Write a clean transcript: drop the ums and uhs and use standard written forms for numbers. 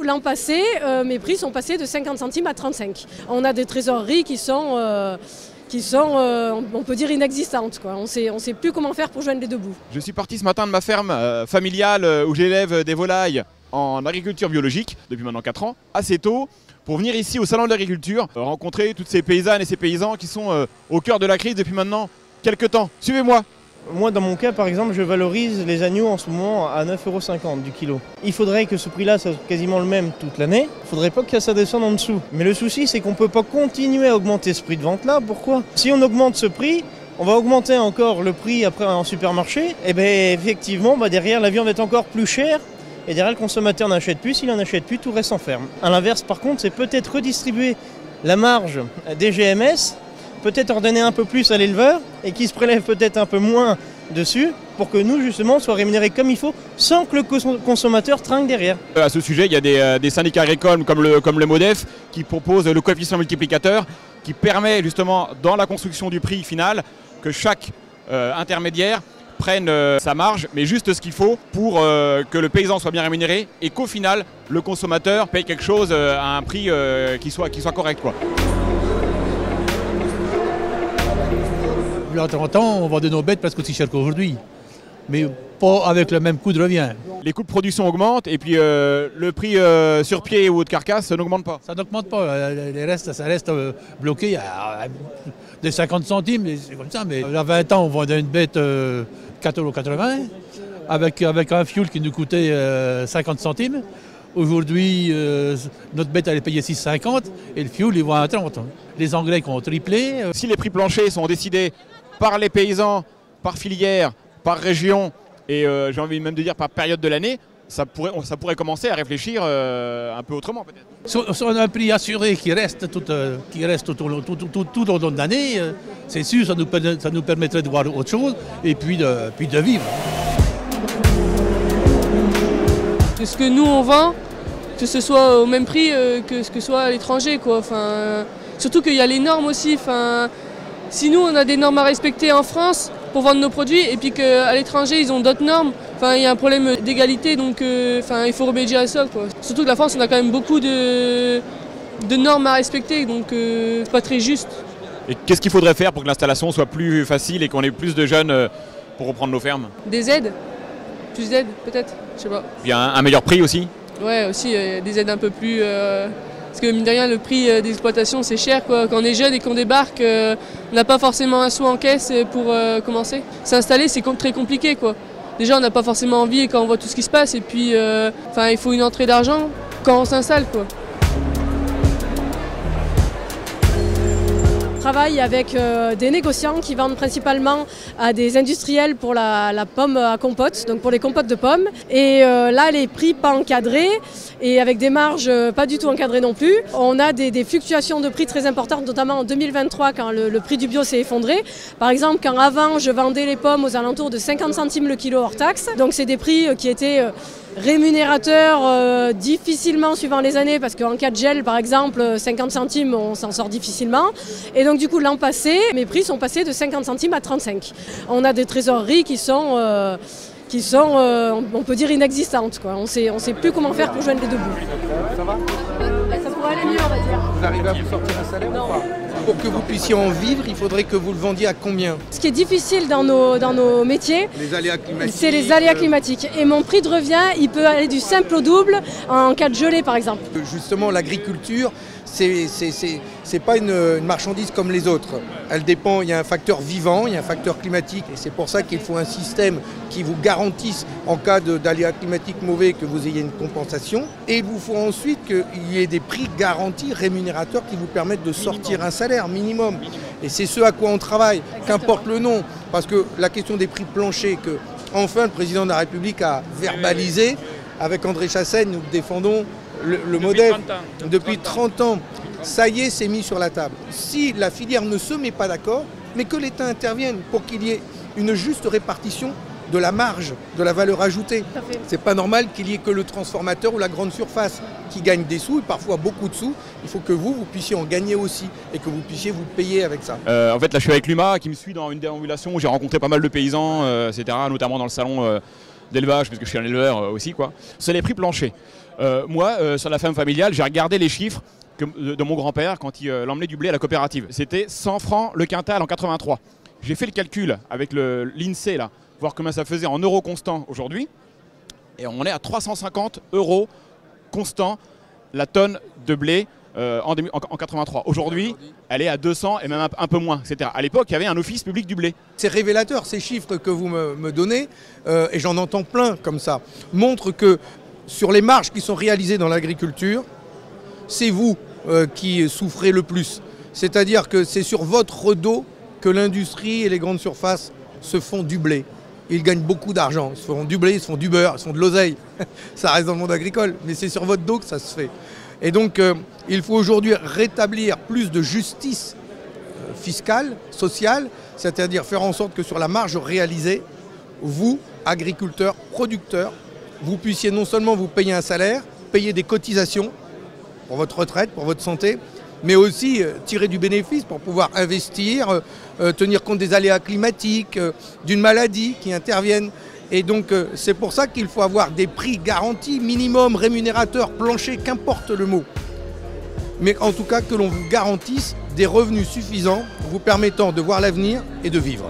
l'an passé, mes prix sont passés de 50 centimes à 35. On a des trésoreries qui sont on peut dire, inexistantes, quoi. On sait plus comment faire pour joindre les deux bouts. Je suis parti ce matin de ma ferme familiale où j'élève des volailles en agriculture biologique depuis maintenant 4 ans, assez tôt, pour venir ici au salon de l'agriculture, rencontrer toutes ces paysannes et ces paysans qui sont au cœur de la crise depuis maintenant quelques temps. Suivez-moi. Moi, dans mon cas, par exemple, je valorise les agneaux en ce moment à 9,50 € du kilo. Il faudrait que ce prix-là soit quasiment le même toute l'année. Il ne faudrait pas que ça descende en dessous. Mais le souci, c'est qu'on ne peut pas continuer à augmenter ce prix de vente-là. Pourquoi? Si on augmente ce prix, on va augmenter encore le prix après en supermarché. Et bien, effectivement, derrière, la viande est encore plus chère. Et derrière, le consommateur n'achète plus. S'il n'en achète plus, tout reste en ferme. À l'inverse, par contre, c'est peut-être redistribuer la marge des GMS, peut-être en donner un peu plus à l'éleveur et qui se prélève peut-être un peu moins dessus pour que nous, justement, soient rémunérés comme il faut sans que le consommateur trinque derrière. À ce sujet, il y a des syndicats agricoles comme le MODEF qui proposent le coefficient multiplicateur qui permet justement dans la construction du prix final que chaque intermédiaire prenne sa marge, mais juste ce qu'il faut pour que le paysan soit bien rémunéré et qu'au final, le consommateur paye quelque chose à un prix qui soit correct, quoi. Il y a 30 ans, on vendait nos bêtes presque aussi cher qu'aujourd'hui, mais pas avec le même coût de revient. Les coûts de production augmentent et puis le prix sur pied ou de carcasse n'augmente pas. Ça n'augmente pas, ça reste bloqué à des 50 centimes, c'est comme ça. Mais il y a 20 ans, on vendait une bête 4,80 € avec un fuel qui nous coûtait 50 centimes. Aujourd'hui, notre bête elle est payée 6,50 et le fuel il va à 30. Les engrais qui ont triplé. Si les prix planchers sont décidés par les paysans, par filière, par région et j'ai envie même de dire par période de l'année, ça pourrait commencer à réfléchir un peu autrement peut-être. Si on a un prix assuré qui reste tout au long de l'année, c'est sûr ça nous permettrait de voir autre chose et puis de vivre. Que ce que nous on vend, que ce soit au même prix que ce que soit à l'étranger, quoi. Enfin, surtout qu'il y a les normes aussi. Enfin, si nous on a des normes à respecter en France pour vendre nos produits et puis qu'à l'étranger ils ont d'autres normes, enfin, il y a un problème d'égalité, donc il faut remédier à ça, quoi. Surtout que la France on a quand même beaucoup de normes à respecter, donc c'est pas très juste. Et qu'est-ce qu'il faudrait faire pour que l'installation soit plus facile et qu'on ait plus de jeunes pour reprendre nos fermes? Des aides, plus d'aides peut-être, je sais pas. Il y a un meilleur prix aussi? Ouais, aussi des aides un peu plus... parce que mine de rien, le prix d'exploitation c'est cher, quoi. Quand on est jeune et qu'on débarque, on n'a pas forcément un sou en caisse pour commencer. S'installer c'est très compliqué, quoi. Déjà on n'a pas forcément envie quand on voit tout ce qui se passe et puis il faut une entrée d'argent quand on s'installe, quoi. On travaille avec des négociants qui vendent principalement à des industriels pour la pomme à compote, donc pour les compotes de pommes. Et là, les prix pas encadrés et avec des marges pas du tout encadrées non plus. On a des fluctuations de prix très importantes, notamment en 2023 quand le prix du bio s'est effondré. Par exemple, quand avant, je vendais les pommes aux alentours de 50 centimes le kilo hors taxe. Donc c'est des prix qui étaient rémunérateurs difficilement suivant les années parce qu'en cas de gel par exemple 50 centimes on s'en sort difficilement et donc du coup l'an passé mes prix sont passés de 50 centimes à 35. On a des trésoreries qui sont on peut dire inexistantes, quoi. On sait plus comment faire pour joindre les deux bouts. Ça va? Ça pourrait aller mieux, on va dire. Vous arrivez à vous sortir un salaire ou pas? Pour que vous puissiez en vivre, il faudrait que vous le vendiez à combien? Ce qui est difficile dans nos métiers, c'est les aléas climatiques. Et mon prix de revient, il peut aller du simple au double en cas de gelée, par exemple. Justement, l'agriculture, c'est pas une marchandise comme les autres. Elle dépend, il y a un facteur vivant, il y a un facteur climatique. Et c'est pour ça qu'il faut un système qui vous garantisse, en cas d'aléas climatiques mauvais, que vous ayez une compensation. Et il vous faut ensuite qu'il y ait des prix garantis, rémunérateurs, qui vous permettent de sortir un salaire minimum. Et c'est ce à quoi on travaille, qu'importe le nom. Parce que la question des prix planchers, que enfin le président de la République a verbalisé, avec André Chassaigne, nous défendons le modèle depuis 30 ans. Ça y est, c'est mis sur la table. Si la filière ne se met pas d'accord, mais que l'État intervienne pour qu'il y ait une juste répartition de la marge, de la valeur ajoutée. C'est pas normal qu'il y ait que le transformateur ou la grande surface qui gagne des sous, et parfois beaucoup de sous. Il faut que vous puissiez en gagner aussi et que vous puissiez vous payer avec ça. En fait, là, je suis avec Luma qui me suit dans une déambulation où j'ai rencontré pas mal de paysans, etc., notamment dans le salon d'élevage, parce que je suis un éleveur aussi, quoi. C'est les prix planchers. Moi, sur la ferme familiale, j'ai regardé les chiffres de mon grand-père quand il emmenait du blé à la coopérative. C'était 100 francs le quintal en 83. J'ai fait le calcul avec l'INSEE, là, voir combien ça faisait en euros constants aujourd'hui. Et on est à 350 € constants la tonne de blé en 83. Aujourd'hui, elle est à 200 et même un peu moins, etc. À l'époque, il y avait un office public du blé. C'est révélateur, ces chiffres que vous me donnez, et j'en entends plein comme ça, montrent que sur les marges qui sont réalisées dans l'agriculture, c'est vous qui souffrez le plus. C'est-à-dire que c'est sur votre dos que l'industrie et les grandes surfaces se font du blé. Ils gagnent beaucoup d'argent, ils se font du blé, ils se font du beurre, ils se font de l'oseille. Ça reste dans le monde agricole, mais c'est sur votre dos que ça se fait. Et donc, il faut aujourd'hui rétablir plus de justice fiscale, sociale, c'est-à-dire faire en sorte que sur la marge réalisée, vous, agriculteurs, producteurs, vous puissiez non seulement vous payer un salaire, payer des cotisations pour votre retraite, pour votre santé, mais aussi tirer du bénéfice pour pouvoir investir, tenir compte des aléas climatiques, d'une maladie qui interviennent. Et donc c'est pour ça qu'il faut avoir des prix garantis, minimum, rémunérateurs, planchers, qu'importe le mot. Mais en tout cas que l'on vous garantisse des revenus suffisants vous permettant de voir l'avenir et de vivre.